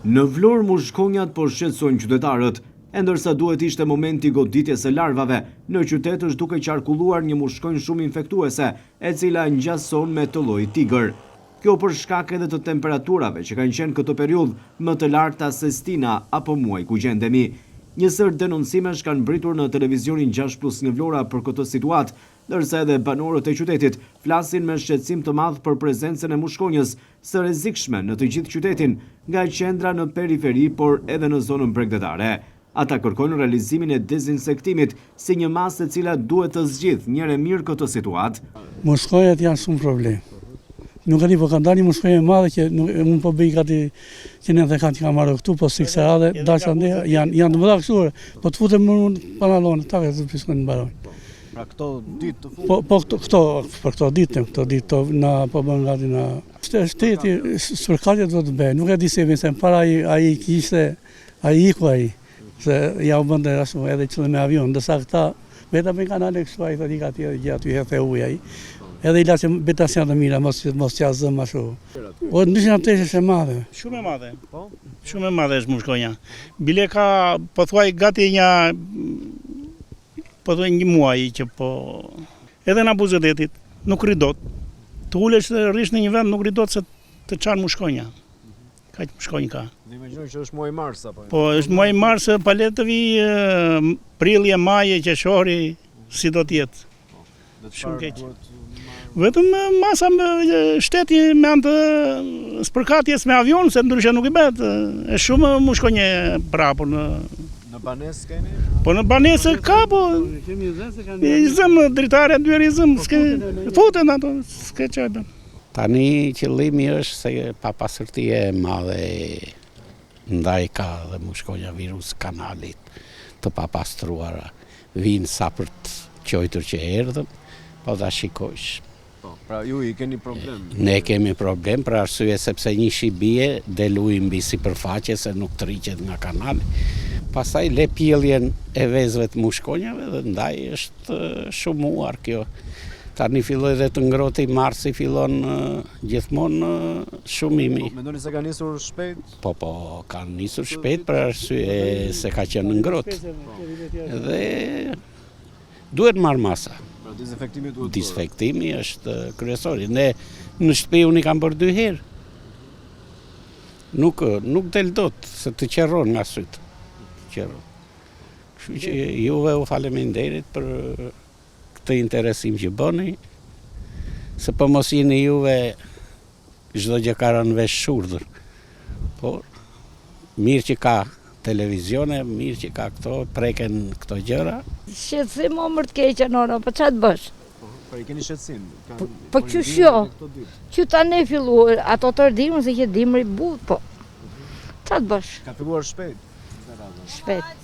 Në Vlorë mushkonjat po shqetësojnë qytetarët, e ndërsa duhet ishte momenti goditjes së larvave, në qytet është duke qarkulluar një mushkonjë shumë infektuese, e cila ngjason me të lloj tigër. Kjo për shkak edhe të temperaturave që kanë qenë këtë periudhë më të larta se stina apo muaj ku gjendemi. Një sër denoncimesh kanë mbritur në televizionin 6+ në Vlora për këtë situatë, ndërsa edhe banorët e qytetit flasin me shqetësim të madh për prezencën e mushkonjës së rrezikshme në të gjithë qytetin, nga qendra në periferi, por edhe në zonën bregdetare. Ata kërkojnë realizimin e dezinsektimit si një masë e cila duhet të zgjidhë njëre mirë këtë situatë. Mushkonjat janë shumë problem. Nuk e di, po kanë dalë një mushkonjë e madhe që unë po bëj gati që ne dhe kanë që ka marrë këtu, po si kësa radhe, dalë ande, janë të mëdha kështure, po të futem më panalonë, ta ka të piskojnë në barojnë. Pra këto ditë të futem? Po këto ditë na po bën gati na... Shteti, spërkatja do të bëjë, nuk e di se vjen para ai kishte, ai iku ai, se ja u bënte ashtu edhe qëllë me avion, ndërsa këta vetëm me kanale kështu ai thotë gati gjatë hethe ujë ai. Edhe i lasë betas janë të mira, mos që azëm ashtu. O, ndyshin atë është e madhe. Shumë e madhe. Shumë e madhe është mushkonja. Bile ka, po thuaj, gati një muaj që po... Edhe në Buzedetit, nuk rridot. Të ulesh të rrish në një vend, nuk rridot se të qanë mushkonja. Ka që mushkonjë ka. Në imagjinoj që është muaj mars, apo? Po, është muaj mars, palet të vi prilje, maje, qeshori, si do tjetë. Shumë keqë. Vetëm masa shteti me anë të spërkatjes me avion, se ndryshe nuk i bet, e shumë mushkonje prapur në... Në banesë keni? Po në banesë ka, po... I zëmë dritare, dyre i zëmë, futen ato, s'ke qajtë. Tani qëllimi është se papastërtia e madhe ndaj ka dhe mushkonja virus kanalit të papastruara. Vinë sa për të qojtur që erdhëm, po da shikojsh. Pra ju i keni problem? Ne kemi problem për arsye sepse një shibie delui mbi sipërfaqe se nuk të rriqet nga kanali. Pastaj le pjelljen e vezëve të mushkonjave dhe ndaj është shumuar kjo. Tani filloi dhe të ngroti marsi, fillon gjithmonë shumimi. Mendoni se ka nisur shpejt? Po, ka nisur shpejt për arsye se ka qenë ngrot. Dhe duhet marrë masa. Dezinfektimi është kryesori. Ne në shtëpi unë i kam bërë 2 herë. Nuk del dot se të qerron nga sytë. Kështu që juve u faleminderit për këtë interesim që bëni, se po mos jeni juve çdo gjë ka rënë vesh shurdhër. Por mirë që ka televizione, mirë që ka këto, preken këto gjëra. Shqetësim o më të keqe nona, po ç'a të bësh? Po i keni shqetësim? Po qysh jo? Që tani fillu, ato të rdimën se që dimri but, po. Ç'a të bësh? Ka filluar shpejt? Shpejt.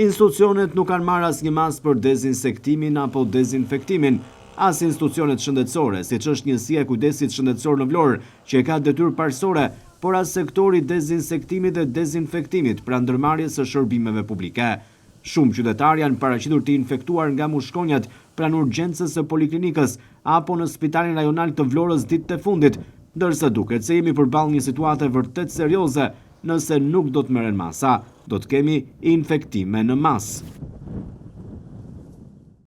Institucionet nuk kanë marrë asnjë mas për dezinsektimin apo dezinfektimin, as institucionet shëndetësore, siç është njësia e kujdesit shëndetësor në Vlorë, që ka detyrë parësore, por as sektori dezinsektimit dhe dezinfektimit pra ndërmarrjes së shërbimeve publike. Shumë qytetarë janë paraqitur të infektuar nga mushkonjat pranë urgjencës së poliklinikës apo në spitalin rajonal të Vlorës ditët e fundit, ndërsa duket se jemi përballë një situate vërtet serioze nëse nuk do të merren masa, do të kemi infektime në masë.